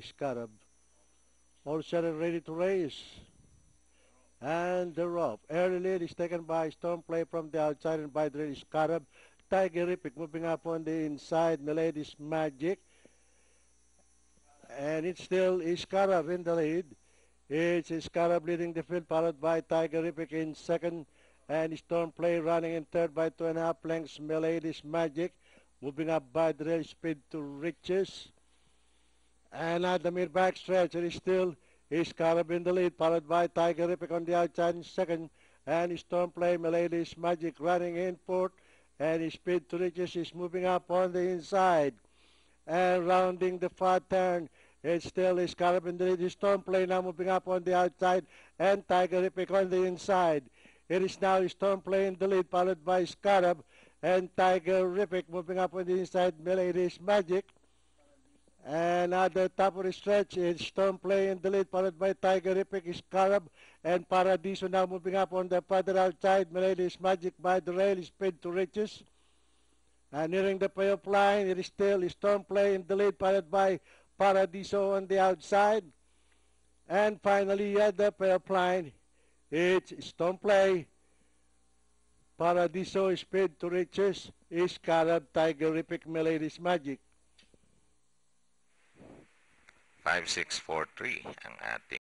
Scarab. All set and ready to race. And they're off. Early lead is taken by Stormplay from the outside and by the Scarab. Tiger Ripik moving up on the inside. Milady's Magic. And it's still Scarab in the lead. It's Scarab leading the field, followed by Tiger Ripik in second. And Stormplay running in third by 2.5 lengths. Milady's Magic moving up by the rail speed to Riches. And at the mid-back stretch, it is still Scarab in the lead, followed by Tiger Ripik on the outside in second. And Stormplay, Milady's Magic running in fourth. And Speed to Riches is moving up on the inside. And rounding the far turn, it's still Scarab in the lead. Stormplay now moving up on the outside. And Tiger Ripik on the inside. It is now Stormplay in the lead, followed by Scarab. And Tiger Ripik moving up on the inside, Milady's Magic. And at the top of the stretch, it's Stormplay in the lead, followed by Tiger Ripik, Scarab, and Paradiso now moving up on the further outside. Milady's Magic by the rail, Speed to Riches. And nearing the payoff line, it is still Stormplay in the lead, followed by Paradiso on the outside. And finally, at the payoff line, it's Stormplay, Paradiso, Speed to Riches, Scarab, Tiger Ripik, Milady's Magic. 5643 ang ating